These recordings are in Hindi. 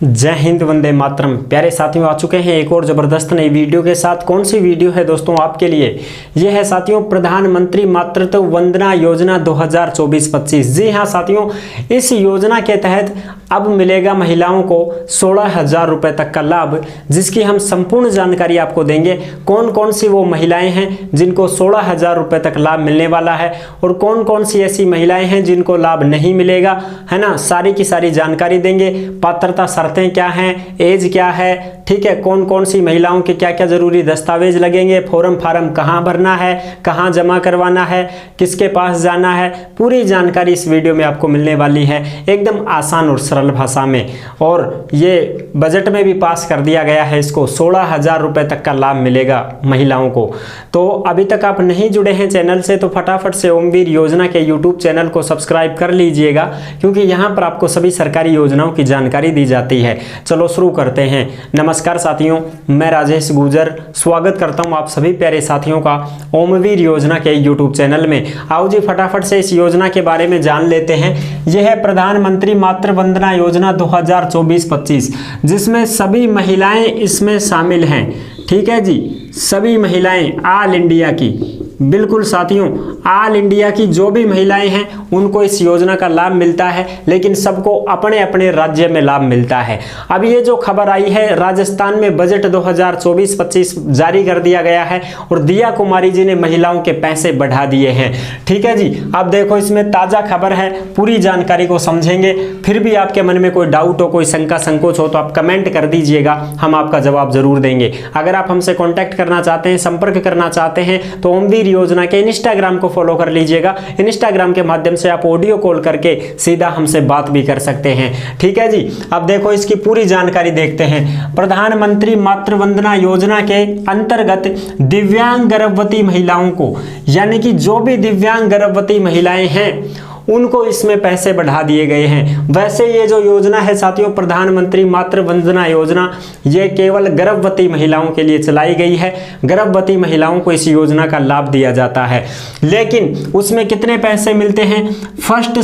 जय हिंद, वंदे मातरम। प्यारे साथियों, आ चुके हैं एक और ज़बरदस्त नई वीडियो के साथ। कौन सी वीडियो है दोस्तों आपके लिए? यह है साथियों प्रधानमंत्री मातृत्व वंदना योजना 2024-25। जी हाँ साथियों, इस योजना के तहत अब मिलेगा महिलाओं को 16,000 रुपये तक का लाभ, जिसकी हम संपूर्ण जानकारी आपको देंगे। कौन कौन सी वो महिलाएं हैं जिनको 16,000 रुपये तक लाभ मिलने वाला है और कौन कौन सी ऐसी महिलाएं हैं जिनको लाभ नहीं मिलेगा, है ना। सारी की सारी जानकारी देंगे। पात्रता शर्तें क्या हैं, एज क्या है, ठीक है, कौन कौन सी महिलाओं के क्या क्या जरूरी दस्तावेज लगेंगे, फार्म कहाँ भरना है, कहाँ जमा करवाना है, किसके पास जाना है, पूरी जानकारी इस वीडियो में आपको मिलने वाली है, एकदम आसान और सरल भाषा में। और ये बजट में भी पास कर दिया गया है। इसको 16,000 रुपये तक का लाभ मिलेगा महिलाओं को। तो अभी तक आप नहीं जुड़े हैं चैनल से तो फटाफट से ओमवीर योजना के यूट्यूब चैनल को सब्सक्राइब कर लीजिएगा, क्योंकि यहाँ पर आपको सभी सरकारी योजनाओं की जानकारी दी जाती है। चलो शुरू करते हैं। नमस्कार साथियों, मैं राजेश गुर्जर स्वागत करता हूं आप सभी प्यारे साथियों का ओमवीर योजना के यूट्यूब चैनल में। आओ जी फटाफट से इस योजना के बारे में जान लेते हैं। यह है प्रधानमंत्री मातृ वंदना योजना 2024-25, जिसमें सभी महिलाएं इसमें शामिल हैं। ठीक है जी, सभी महिलाएं ऑल इंडिया की, बिल्कुल साथियों ऑल इंडिया की जो भी महिलाएं हैं उनको इस योजना का लाभ मिलता है, लेकिन सबको अपने अपने राज्य में लाभ मिलता है। अब ये जो खबर आई है, राजस्थान में बजट 2024-25 जारी कर दिया गया है और दिया कुमारी जी ने महिलाओं के पैसे बढ़ा दिए हैं। ठीक है जी, अब देखो इसमें ताज़ा खबर है, पूरी जानकारी को समझेंगे। फिर भी आपके मन में कोई डाउट हो, कोई शंका संकोच हो तो आप कमेंट कर दीजिएगा, हम आपका जवाब जरूर देंगे। अगर आप हमसे कॉन्टैक्ट करना चाहते हैं, संपर्क करना चाहते हैं तो ओमवीर योजना के इंस्टाग्राम को फॉलो कर लीजिएगा। इंस्टाग्राम के माध्यम से आप ऑडियो कॉल करके सीधा हमसे बात भी कर सकते हैं। ठीक है जी, अब देखो इसकी पूरी जानकारी देखते हैं। प्रधानमंत्री मातृ वंदना योजना के अंतर्गत दिव्यांग गर्भवती महिलाओं को, यानी कि जो भी दिव्यांग गर्भवती महिलाएं हैं उनको इसमें पैसे बढ़ा दिए गए हैं। वैसे ये जो योजना है साथियों प्रधानमंत्री मातृ वंदना योजना, ये केवल गर्भवती महिलाओं के लिए चलाई गई है। गर्भवती महिलाओं को इस योजना का लाभ दिया जाता है, लेकिन उसमें कितने पैसे मिलते हैं? फर्स्ट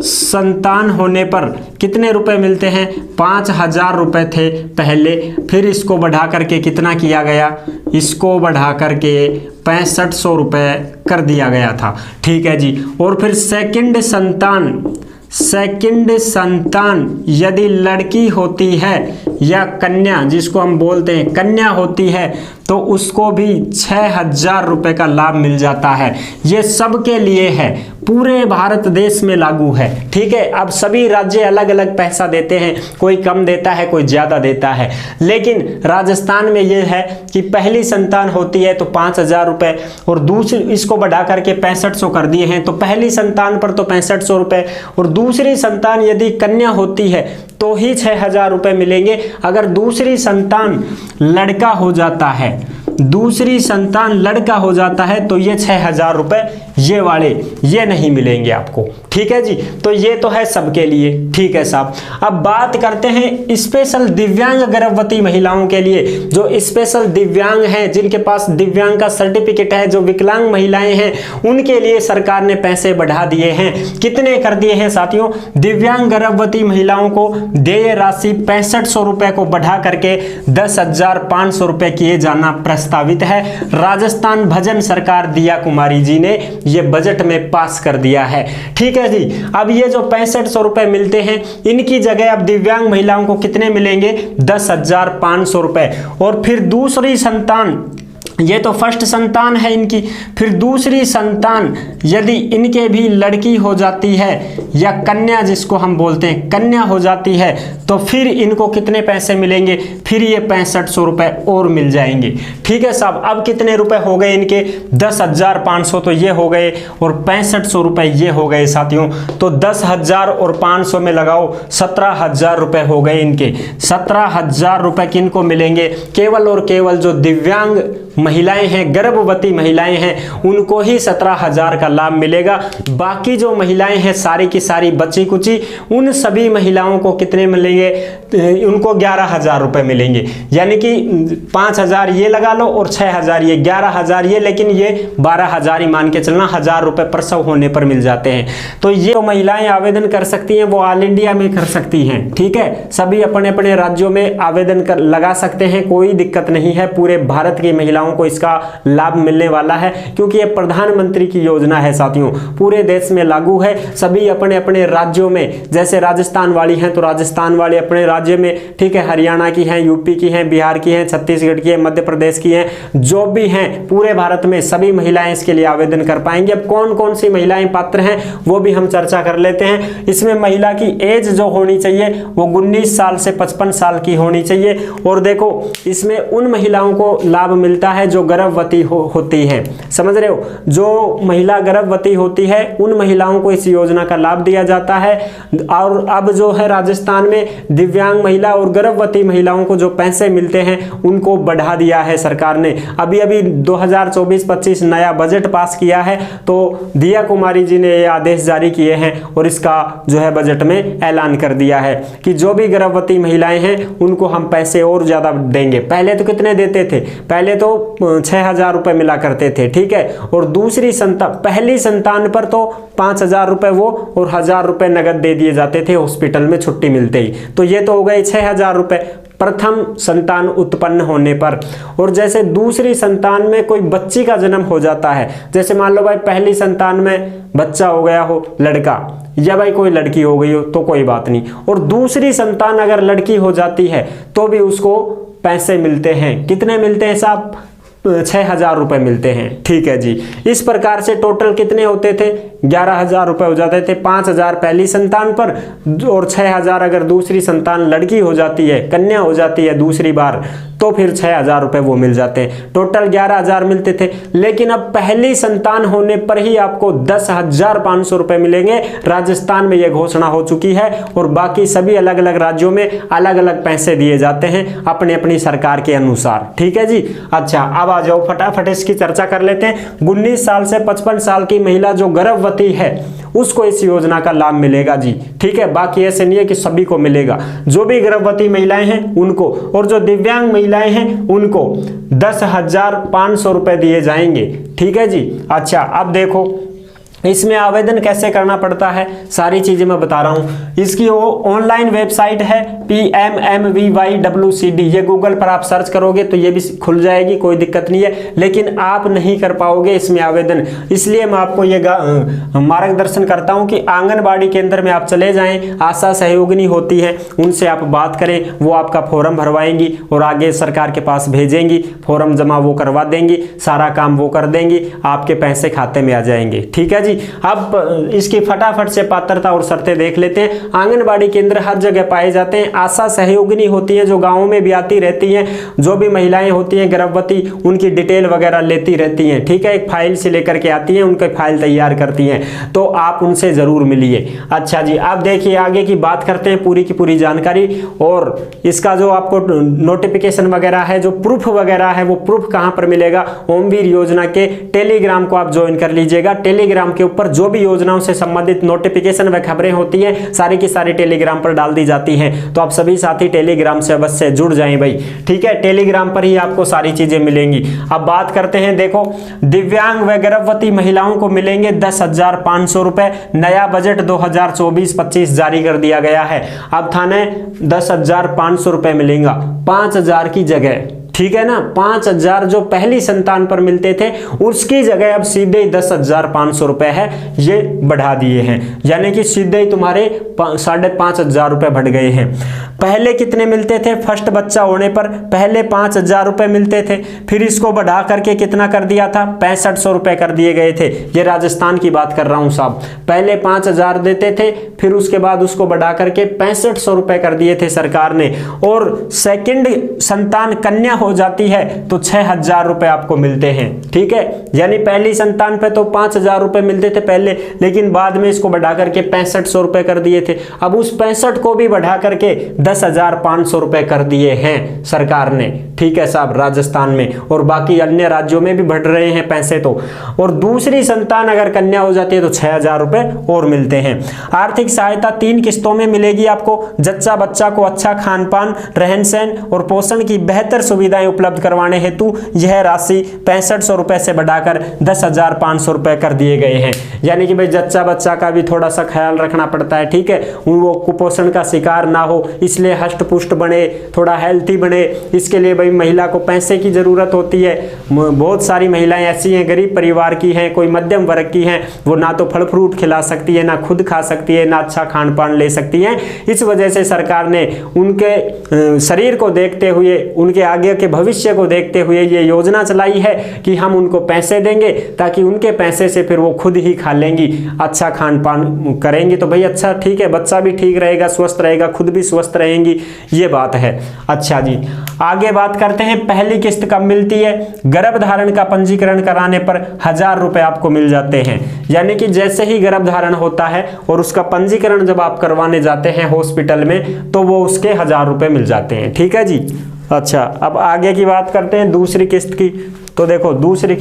संतान होने पर कितने रुपए मिलते हैं? 5,000 रुपए थे पहले, फिर इसको बढ़ा करके कितना किया गया? इसको बढ़ा करके 6500 रुपए कर दिया गया था। ठीक है जी, और फिर सेकंड संतान यदि लड़की होती है या कन्या, जिसको हम बोलते हैं कन्या होती है, तो उसको भी 6,000 रुपए का लाभ मिल जाता है। ये सबके लिए है, पूरे भारत देश में लागू है। ठीक है, अब सभी राज्य अलग अलग पैसा देते हैं, कोई कम देता है, कोई ज्यादा देता है, लेकिन राजस्थान में ये है कि पहली संतान होती है तो 5,000 रुपए और दूसरी, इसको बढ़ा करके 6500 कर दिए हैं, तो पहली संतान पर तो 6500 रुपए, और दूसरी संतान यदि कन्या होती है तो ही 6,000 रुपए मिलेंगे। अगर दूसरी संतान लड़का हो जाता है, तो ये 6,000 रुपए ये वाले ये नहीं मिलेंगे आपको। ठीक है जी, तो ये तो है सबके लिए। ठीक है साहब, अब बात करते हैं स्पेशल दिव्यांग गर्भवती महिलाओं के लिए। जो स्पेशल दिव्यांग हैं, जिनके पास दिव्यांग का सर्टिफिकेट है, जो विकलांग महिलाएं हैं, उनके लिए सरकार ने पैसे बढ़ा दिए हैं। कितने कर दिए हैं साथियों? दिव्यांग गर्भवती महिलाओं को देय राशि 6500 रुपए को बढ़ा करके 10,500 रुपए किए जाना प्रस्तावित है। राजस्थान भजन सरकार दिया कुमारी जी ने ये बजट में पास कर दिया है। ठीक है जी, अब ये जो 6500 रुपए मिलते हैं, इनकी जगह अब दिव्यांग महिलाओं को कितने मिलेंगे? 10,500 रुपए। और फिर दूसरी संतान, ये तो फर्स्ट संतान है इनकी, फिर दूसरी संतान यदि इनके भी लड़की हो जाती है या कन्या, जिसको हम बोलते हैं कन्या हो जाती है, तो फिर इनको कितने पैसे मिलेंगे? फिर ये 6500 रुपए और मिल जाएंगे। ठीक है साहब, अब कितने रुपए हो गए इनके? 10,500 तो ये हो गए और 6500 रुपए ये हो गए साथियों। तो 10,000 और 500 में लगाओ 17,000 रुपए हो गए इनके। 17,000 रुपए किनको मिलेंगे? केवल और केवल जो दिव्यांग महिलाएं हैं, गर्भवती महिलाएं हैं, उनको ही 17,000 का लाभ मिलेगा। बाकी जो महिलाएं हैं सारी की सारी बची कुची, उन सभी महिलाओं को कितने मिलेंगे, उनको 11,000 रुपए मिलेंगे। यानी कि 5,000 ये लगा लो और 6,000 ये, 11,000 ये, लेकिन ये 12,000 ही मान के चलना, 1,000 रुपए प्रसव होने पर मिल जाते हैं। तो ये तो महिलाएं आवेदन कर सकती हैं, वो ऑल इंडिया में कर सकती हैं, ठीक है। सभी अपने अपने राज्यों में आवेदन कर लगा सकते हैं, कोई दिक्कत नहीं है। पूरे भारत की महिलाओं को इसका लाभ मिलने वाला है, क्योंकि ये प्रधानमंत्री की योजना है साथियों, पूरे देश में लागू है। सभी अपने अपने राज्यों में, जैसे राजस्थान वाली हैं तो राजस्थान वाले अपने राज्य में, ठीक है, हरियाणा की हैं, यूपी की हैं, बिहार की हैं, छत्तीसगढ़ की है, मध्य प्रदेश की हैं, जो भी हैं पूरे भारत में सभी महिलाएं इसके लिए आवेदन कर पाएंगे। अब कौन कौन सी महिलाएं पात्र हैं वो भी हम चर्चा कर लेते हैं। इसमें महिला की एज जो होनी चाहिए वो 19 साल से 55 साल की होनी चाहिए। और देखो इसमें उन महिलाओं को लाभ मिलता है जो गर्भवती होती हैं, समझ रहे हो, जो महिला गर्भवती होती है उन महिलाओं को इस योजना का लाभ दिया जाता है। और अब जो है राजस्थान में दिव्यांग महिला और गर्भवती महिलाओं को जो पैसे मिलते हैं उनको बढ़ा दिया है सरकार ने। अभी अभी 2024-25 नया बजट पास किया है, तो दिया कुमारी जी ने ये आदेश जारी किए हैं और इसका जो है बजट में ऐलान कर दिया है कि जो भी गर्भवती महिलाएं हैं उनको हम पैसे और ज्यादा देंगे। पहले तो कितने देते थे, पहले तो 6,000 रुपए मिला करते थे, ठीक है, और दूसरी संतान, पहली संतान पर तो 5,000 रुपए वो और 1,000 रुपए नगद दे दिए जाते थे हॉस्पिटल में छुट्टी मिलते ही। तो ये तो हो गए 6,000 रुपए प्रथम संतान उत्पन्न होने पर। और जैसे दूसरी संतान में कोई बच्ची का जन्म हो जाता है, जैसे मान लो भाई पहली संतान में बच्चा हो गया हो लड़का, या भाई कोई लड़की हो गई हो तो कोई बात नहीं, और दूसरी संतान अगर लड़की हो जाती है तो भी उसको पैसे मिलते हैं। कितने मिलते हैं साहब, 6,000 रुपए मिलते हैं, ठीक है जी। इस प्रकार से टोटल कितने होते थे, 11,000 रुपए हो जाते थे। 5,000 पहली संतान पर और 6,000 अगर दूसरी संतान लड़की हो जाती है, कन्या हो जाती है दूसरी बार, तो फिर 6,000 रुपए वो मिल जाते हैं। टोटल 11,000 मिलते थे, लेकिन अब पहली संतान होने पर ही आपको 10,500 रुपए मिलेंगे। राजस्थान में यह घोषणा हो चुकी है और बाकी सभी अलग अलग राज्यों में अलग अलग पैसे दिए जाते हैं अपनी अपनी सरकार के अनुसार, ठीक है जी। अच्छा, अब आ जाओ फटाफट इसकी चर्चा कर लेते हैं। 19 साल से 55 साल की महिला जो गर्भवती है उसको इस योजना का लाभ मिलेगा जी, ठीक है। बाकी ऐसे नहीं है कि सभी को मिलेगा, जो भी गर्भवती महिलाएं हैं उनको, और जो दिव्यांग महिलाएं हैं उनको 10,500 रुपए दिए जाएंगे, ठीक है जी। अच्छा, अब देखो इसमें आवेदन कैसे करना पड़ता है, सारी चीजें मैं बता रहा हूं। इसकी वो ऑनलाइन वेबसाइट है PMMVYWCD, ये गूगल पर आप सर्च करोगे तो ये भी खुल जाएगी, कोई दिक्कत नहीं है। लेकिन आप नहीं कर पाओगे इसमें आवेदन, इसलिए मैं आपको ये मार्गदर्शन करता हूं कि आंगनबाड़ी केंद्र में आप चले जाएं, आशा सहयोगिनी होती है उनसे आप बात करें, वो आपका फॉर्म भरवाएंगी और आगे सरकार के पास भेजेंगी, फॉर्म जमा वो करवा देंगी, सारा काम वो कर देंगी, आपके पैसे खाते में आ जाएंगे, ठीक है जी। अब इसकी फटाफट से पात्रता और शर्तें देख लेते हैं। आंगनबाड़ी केंद्र हर जगह पाए जाते हैं। आशा सहयोगिनी होती है जो गांवों में भी आती रहती हैं, जो भी महिलाएं होती हैं गर्भवती उनकी डिटेल वगैरह लेती रहती हैं, ठीक है, एक फाइल से लेकर के आती हैं, उनकी फाइल तैयार करती हैं, तो आप उनसे जरूर मिलिए। अच्छा जी, अब देखिए आगे की बात करते हैं, पूरी की पूरी जानकारी। और इसका जो आपको नोटिफिकेशन वगैरह है, जो प्रूफ वगैरह है, वो प्रूफ कहां पर मिलेगा, ओमवीर योजना के टेलीग्राम को आप ज्वाइन कर लीजिएगा। टेलीग्राम के ऊपर जो भी योजनाओं से संबंधित नोटिफिकेशन व खबरें होती हैं सारी की सारी टेलीग्राम पर डाल दी जाती हैं, तो आप सभी साथी टेलीग्राम से अवश्य जुड़ जाएं भाई, ठीक है। टेलीग्राम पर ही आपको सारी चीजें मिलेंगी। अब बात करते हैं, देखो दिव्यांग व गर्भवती महिलाओं को मिलेंगे 10,500 रुपए। नया बजट 2024-25 जारी कर दिया गया है। अब थाने 10,500 रुपए मिलेगा 5,000 की जगह, ठीक है ना। 5,000 जो पहली संतान पर मिलते थे उसकी जगह अब सीधे 10,500 रुपए है, ये बढ़ा दिए हैं, यानी कि सीधे ही तुम्हारे 5,500 रुपए बढ़ गए हैं। पहले कितने मिलते थे, फर्स्ट बच्चा होने पर पहले 5,000 रुपए मिलते थे, फिर इसको बढ़ा करके कितना कर दिया था, 6500 रुपए कर दिए गए थे। ये राजस्थान की बात कर रहा हूं साहब, पहले 5,000 देते थे, फिर उसके बाद उसको बढ़ा करके 6500 रुपए कर दिए थे सरकार ने। और सेकंड संतान कन्या हो जाती है तो 6,000 रुपए आपको मिलते हैं। ठीक है, यानी पहली संतान पे तो 5,000 रुपए मिलते थे पहले, लेकिन बाद में इसको बढ़ा करके 6500 रुपए कर दिए थे। अब उस 65 को भी बढ़ा करके 10,500 रुपए कर दिए हैं सरकार ने। ठीक है साहब, राजस्थान में, और बाकी अन्य राज्यों में भी बढ़ रहे हैं पैसे तो। और दूसरी संतान अगर कन्या हो जाती है तो 6,000 रुपए और मिलते हैं। आर्थिक सहायता 3 किस्तों में मिलेगी आपको। जच्चा बच्चा को अच्छा खान पान, रहन सहन और पोषण की बेहतर सुविधाएं उपलब्ध करवाने हेतु यह राशि 6500 रुपए से बढ़ाकर 10,500 रुपए कर दिए गए हैं। यानी कि भाई जच्चा बच्चा का भी थोड़ा सा ख्याल रखना पड़ता है। ठीक है, वो कुपोषण का शिकार ना हो, इसलिए हष्ट पुष्ट बने, थोड़ा हेल्थी बने, इसके लिए भाई महिला को पैसे की जरूरत होती है। बहुत सारी महिलाएं ऐसी हैं, गरीब परिवार की हैं, कोई मध्यम वर्ग की हैं, वो ना तो फल फ्रूट खिला सकती है, ना खुद खा सकती है, ना अच्छा खान पान ले सकती है। इस वजह से सरकार ने उनके शरीर को देखते हुए, उनके आगे के भविष्य को देखते हुए ये योजना चलाई है कि हम उनको पैसे देंगे ताकि उनके पैसे से फिर वो खुद ही खा लेंगी, अच्छा खान पान करेंगी। तो भाई अच्छा, ठीक है, बच्चा भी ठीक रहेगा, स्वस्थ रहेगा, खुद भी स्वस्थ रहेंगी, ये बात है। अच्छा जी, आगे बात करते हैं पहली किस्त कब मिलती है। गर्भधारण का पंजीकरण कराने पर 1,000 रुपए आपको मिल जाते हैं। यानी कि जैसे ही गर्भधारण होता है और उसका पंजीकरण जब आप करवाने जाते हैं हॉस्पिटल में, तो वो उसके 1,000 रुपए मिल जाते हैं। ठीक है जी। अच्छा, अब आगे की बात करते हैं दूसरी किस्त की। तो देखो दूसरी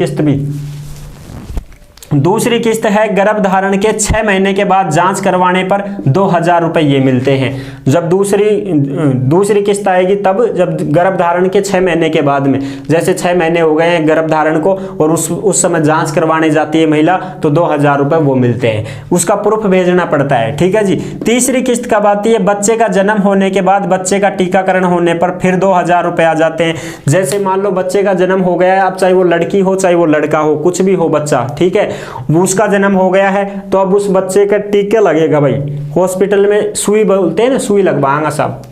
किस्त है गर्भधारण के 6 महीने के बाद जांच करवाने पर 2,000 रुपए ये मिलते हैं। जब दूसरी किस्त आएगी तब जब गर्भधारण के 6 महीने के बाद में, जैसे 6 महीने हो गए हैं गर्भधारण को और उस समय जांच करवाने जाती है महिला, तो 2,000 रुपए वो मिलते हैं। उसका प्रूफ भेजना पड़ता है। ठीक है जी। तीसरी किस्त कब आती है, बच्चे का जन्म होने के बाद बच्चे का टीकाकरण होने पर फिर 2,000 रुपए आ जाते हैं। जैसे मान लो बच्चे का जन्म हो गया है, अब चाहे वो लड़की हो चाहे वो लड़का हो, कुछ भी हो बच्चा, ठीक है, उसका जन्म हो गया है तो अब उस बच्चे का टीका लगेगा। भाई हॉस्पिटल में सुई बोलते हैं ना, सुई लगवाएंगे साहब,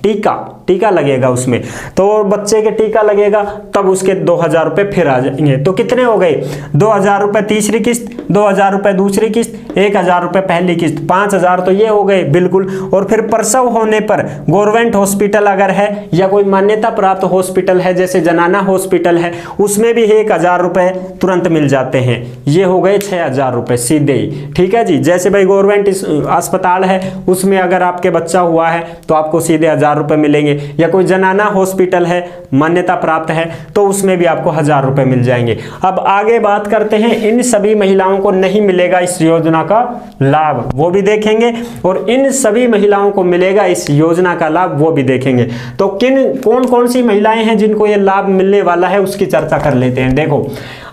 टीका लगेगा उसमें, तो बच्चे के टीका लगेगा, तब उसके 2,000 रुपए फिर आ जाएंगे। तो कितने हो गए, 2,000 रुपए तीसरी किस्त, 2,000 रुपए दूसरी किस्त, 1,000 रुपए पहली किस्त, 5,000 तो ये हो गए बिल्कुल। और फिर प्रसव होने पर गवर्नमेंट हॉस्पिटल अगर है या कोई मान्यता प्राप्त हॉस्पिटल है, जैसे जनाना हॉस्पिटल है, उसमें भी 1,000 रुपए तुरंत मिल जाते हैं। ये हो गए 6,000 रुपए सीधे ही। ठीक है जी। जैसे भाई गवर्नमेंट अस्पताल है, उसमें अगर आपके बच्चा हुआ है तो आपको सीधे 1,000 रुपए मिलेंगे, या कोई जनाना हॉस्पिटल है मान्यता प्राप्त है तो उसमें भी आपको 1,000 रुपए मिल जाएंगे। अब आगे बात करते हैं, इन सभी महिलाओं को नहीं मिलेगा इस योजना का लाभ, वो भी देखेंगे, और इन सभी महिलाओं को मिलेगा इस योजना का लाभ, वो भी देखेंगे। तो कौन कौन सी महिलाएं हैं जिनको ये लाभ मिलने वाला है, उसकी चर्चा कर लेते हैं। देखो,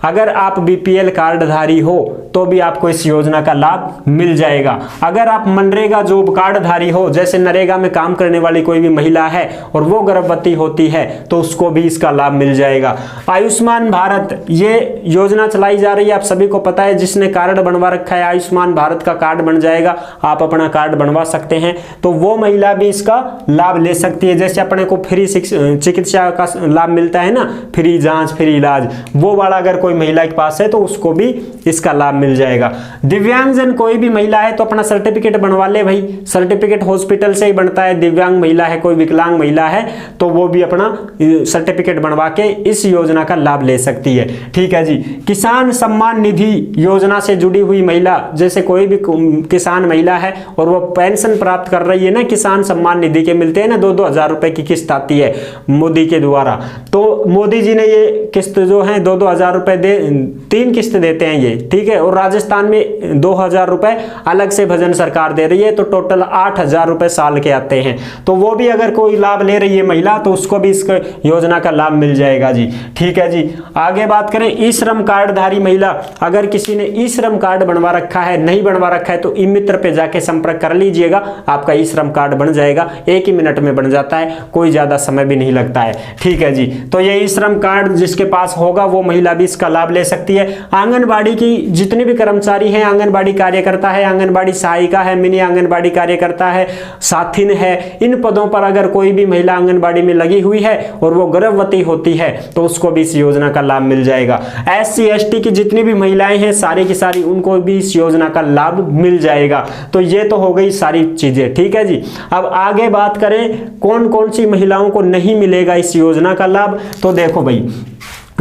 अगर आप बीपीएल कार्डधारी हो तो भी आपको इस योजना का लाभ मिल जाएगा। अगर आप मनरेगा जॉब कार्डधारी हो, जैसे नरेगा में काम करने वाली कोई भी महिला है और वो गर्भवती होती है, तो उसको भी इसका लाभ मिल जाएगा। आयुष्मान भारत, ये योजना चलाई जा रही है, आप सभी को पता है, जिसने कार्ड बनवा रखा है आयुष्मान भारत का कार्ड बन जाएगा, आप अपना कार्ड बनवा सकते हैं, तो वो महिला भी इसका लाभ ले सकती है। जैसे अपने को फ्री चिकित्सा का लाभ मिलता है ना, फ्री जांच, फ्री इलाज, वो वाला अगर कोई महिला के पास है तो उसको भी इसका लाभ मिल जाएगा। दिव्यांगजन कोई भी महिला है तो अपना सर्टिफिकेट बनवा ले भाई, सर्टिफिकेट हॉस्पिटल से ही बनता है। दिव्यांग महिला है, कोई विकलांग महिला है, तो वो भी अपना सर्टिफिकेट बनवा के इस योजना का लाभ ले सकती है। ठीक है जी। किसान सम्मान निधि योजना से जुड़ी हुई महिला, जैसे कोई भी किसान महिला है और वो पेंशन प्राप्त कर रही है ना, किसान सम्मान निधि के मिलते हैं ना, 2-2 हज़ार रुपए की किस्त आती है मोदी के द्वारा, तो मोदी जी ने ये किस्त जो है 2-2 हज़ार रुपए 3 किस्त देते हैं ये। ठीक है। और राजस्थान में 2,000 रुपए अलग से भजन सरकार दे रही है, तो टोटल 8,000 रुपए साल के आते हैं। तो वो भी अगर कोई लाभ ले रही है महिला तो उसको भी इस योजना का लाभ मिल जाएगा जी। ठीक है जी। आगे बात करें, ई श्रम कार्डधारी महिला, अगर किसी ने ई श्रम कार्ड बनवा रखा है, नहीं बनवा रखा है तो ई मित्र पे जाके संपर्क कर लीजिएगा, आपका ई श्रम कार्ड बन जाएगा। 1 ही मिनट में बन जाता है, कोई ज्यादा समय भी नहीं लगता है। ठीक है जी। तो ये ई श्रम कार्ड जिसके पास होगा वो महिला भी इसका लाभ ले सकती है। आंगनबाड़ी की जितने भी कर्मचारी हैं, आंगनबाड़ी कार्यकर्ता है, आंगनबाड़ी सहायिका है, मिनी आंगनबाड़ी कार्यकर्ता है, साथिन है, इन पदों पर अगर कोई भी महिला आंगनबाड़ी में लगी हुई है और वो गर्भवती होती है तो उसको भी इस योजना का लाभ मिल जाएगा। SC ST की जितनी भी महिलाएं हैं सारी की सारी, उनको भी इस योजना का लाभ मिल जाएगा। तो ये तो हो गई सारी चीजें, ठीक है जी। अब आगे बात करें कौन कौन सी महिलाओं को नहीं मिलेगा इस योजना का लाभ। तो देखो भाई,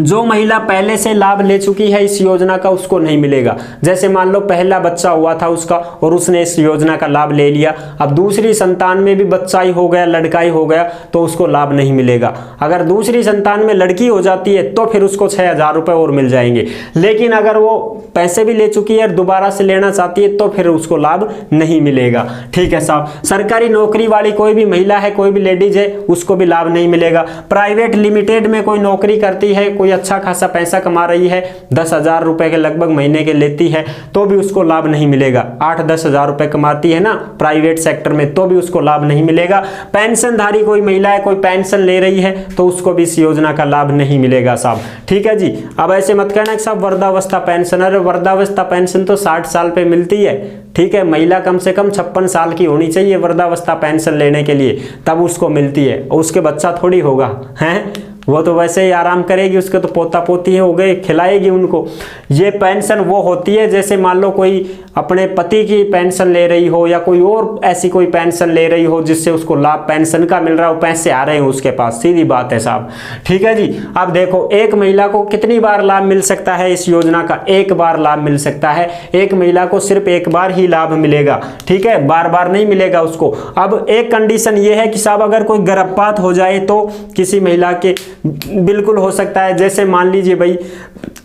जो महिला पहले से लाभ ले चुकी है इस योजना का उसको नहीं मिलेगा। जैसे मान लो पहला बच्चा हुआ था उसका और उसने इस योजना का लाभ ले लिया, अब दूसरी संतान में भी बच्चा ही हो गया, लड़का ही हो गया, तो उसको लाभ नहीं मिलेगा। अगर दूसरी संतान में लड़की हो जाती है तो फिर उसको 6,000 रुपए और मिल जाएंगे। लेकिन अगर वो पैसे भी ले चुकी है और दोबारा से लेना चाहती है तो फिर उसको लाभ नहीं मिलेगा, ठीक है साहब। सरकारी नौकरी वाली कोई भी महिला है, कोई भी लेडीज है, उसको भी लाभ नहीं मिलेगा। प्राइवेट लिमिटेड में कोई नौकरी करती है, कोई अच्छा खासा पैसा कमा रही है, 10,000 रुपए के लगभग महीने के लेती है, तो भी उसको लाभ नहीं मिलेगा। 8-10 हजार रुपए कमाती है ना प्राइवेट सेक्टर में, तो भी उसको लाभ नहीं मिलेगा। पेंशनधारी कोई महिला है, कोई पेंशन ले रही है, तो उसको भी इस योजना का लाभ नहीं मिलेगा साहब, ठीक है जी। अब ऐसे मत कहना कि साहब वृद्धावस्था पेंशन, अरे वृद्धावस्था पेंशन तो 60 साल पे मिलती है, ठीक है। महिला कम से कम 56 साल की होनी चाहिए वृद्धावस्था पेंशन लेने के लिए, तब उसको मिलती है। उसके बच्चा थोड़ी होगा, हैं, वो तो वैसे ही आराम करेगी, उसके तो पोता पोती हो गए, खिलाएगी उनको। ये पेंशन वो होती है जैसे मान लो कोई अपने पति की पेंशन ले रही हो या कोई और ऐसी कोई पेंशन ले रही हो जिससे उसको लाभ पेंशन का मिल रहा हो, पैसे आ रहे हैं उसके पास, सीधी बात है साहब, ठीक है जी। अब देखो एक महिला को कितनी बार लाभ मिल सकता है इस योजना का? एक बार लाभ मिल सकता है। एक महिला को सिर्फ एक बार ही लाभ मिलेगा, ठीक है, बार बार नहीं मिलेगा उसको। अब एक कंडीशन ये है कि साहब अगर कोई गर्भपात हो जाए तो किसी महिला के बिल्कुल हो सकता है। जैसे मान लीजिए भाई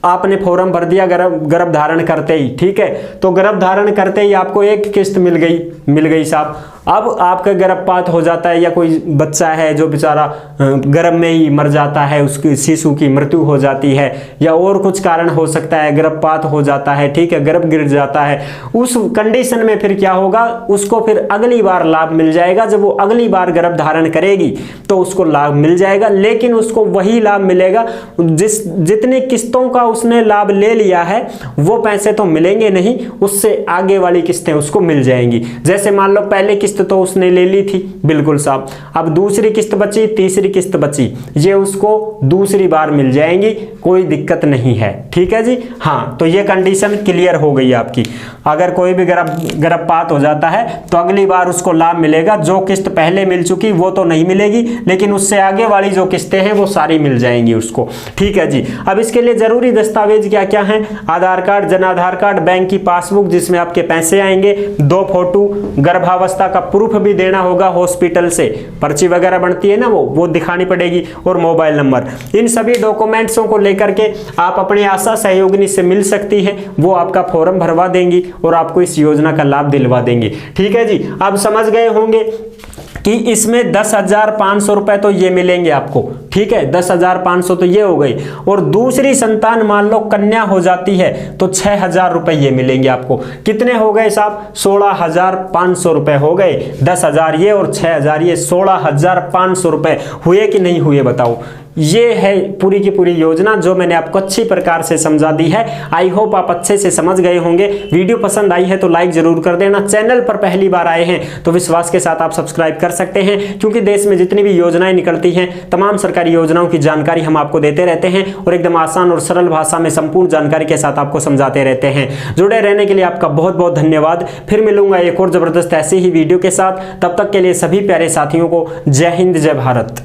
आपने फॉर्म भर दिया गर्भ धारण करते ही, ठीक है, तो गर्भ धारण करते ही आपको एक किस्त मिल गई साहब। अब आपका गर्भपात हो जाता है या कोई बच्चा है जो बेचारा गर्भ में ही मर जाता है, उसकी शिशु की मृत्यु हो जाती है या और कुछ कारण हो सकता है, गर्भपात हो जाता है, ठीक है, गर्भ गिर जाता है, उस कंडीशन में फिर क्या होगा, उसको फिर अगली बार लाभ मिल जाएगा। जब वो अगली बार गर्भ धारण करेगी तो उसको लाभ मिल जाएगा, लेकिन उसको वही लाभ मिलेगा जितनी किस्तों का उसने लाभ ले लिया है वो पैसे तो मिलेंगे नहीं, उससे आगे वाली किस्तें उसको मिल जाएंगी। जैसे मान लो पहले किस्त तो उसने ले ली थी, बिल्कुल साहब, अब दूसरी किस्त बची, तीसरी किस्त बची, ये उसको दूसरी बार मिल जाएंगी, कोई दिक्कत नहीं है, ठीक है जी। हाँ, तो ये कंडीशन क्लियर हो गई आपकी। अगर कोई भी गर्भपात हो जाता है तो अगली बार उसको लाभ मिलेगा। जो किस्त पहले मिल चुकी वो तो नहीं मिलेगी, लेकिन उससे आगे वाली जो किस्तें हैं वो सारी मिल जाएंगी उसको, ठीक है जी। अब इसके लिए जरूरी दस्तावेज क्या क्या हैं? आधार card, Jan Aadhaar card, bank की पासबुक जिसमें आपके पैसे आएंगे, 2 फोटो, गर्भावस्था का प्रूफ भी देना होगा, हॉस्पिटल से पर्ची वगैरह बनती है ना वो दिखानी पड़ेगी, और मोबाइल नंबर। इन सभी डॉक्यूमेंट्सों को लेकर के आप अपनी आशा सहयोगिनी से मिल सकती है, वो आपका फॉर्म भरवा देंगी और आपको इस योजना का लाभ दिलवा देंगी, ठीक है जी। अब समझ गए होंगे कि इसमें 10,500 रुपए तो ये मिलेंगे आपको, ठीक है, 10,500 तो ये हो गई, और दूसरी संतान मान लो कन्या हो जाती है तो 6,000 रुपए ये मिलेंगे आपको। कितने हो गए साहब? 16,500 रुपए हो गए। 10,000 ये और 6,000 ये, 16,500 रुपए हुए कि नहीं हुए बताओ। ये है पूरी की पूरी योजना जो मैंने आपको अच्छी प्रकार से समझा दी है। आई होप आप अच्छे से समझ गए होंगे। वीडियो पसंद आई है तो लाइक जरूर कर देना। चैनल पर पहली बार आए हैं तो विश्वास के साथ आप सब्सक्राइब कर सकते हैं, क्योंकि देश में जितनी भी योजनाएं निकलती हैं तमाम सरकारी योजनाओं की जानकारी हम आपको देते रहते हैं और एकदम आसान और सरल भाषा में संपूर्ण जानकारी के साथ आपको समझाते रहते हैं। जुड़े रहने के लिए आपका बहुत बहुत धन्यवाद। फिर मिलूंगा एक और जबरदस्त ऐसी ही वीडियो के साथ। तब तक के लिए सभी प्यारे साथियों को जय हिंद, जय भारत।